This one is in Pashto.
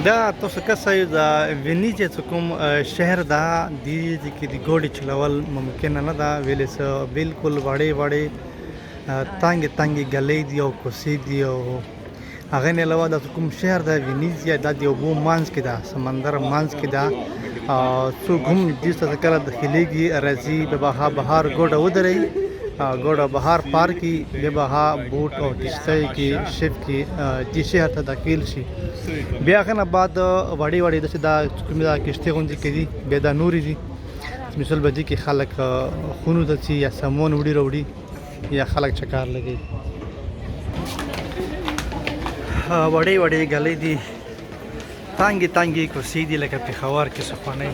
دا تاسو کسای دا ونیجه کوم شهر دا دی چې د ګوډي چلول ممکن نه دا ویلې سه بالکل وړې وړې تانګي غلې دی او کوسي دی او هغه نه علاوه د کوم شهر دا ونیزیا د یو بو مانس کې دا سمندر مانس کې دا څو غم دې څه کړه د خلیږي راځي د بهار ګوډه ودرې ګوډه بهار پار کی د بها بوټ او کشته کی شپ کی دې شهر ته داخل شي بیا کنه بعد وړي وړي د کوم دا کشته غونډې کړي بیا دا نوري دي مثال بدی کې خلک خونو د چی یا سمون وړي وروړي یا خلک چکار لګي وړي وړي غلې دي تانګي کوسي دي لکه په خوار کې صفانه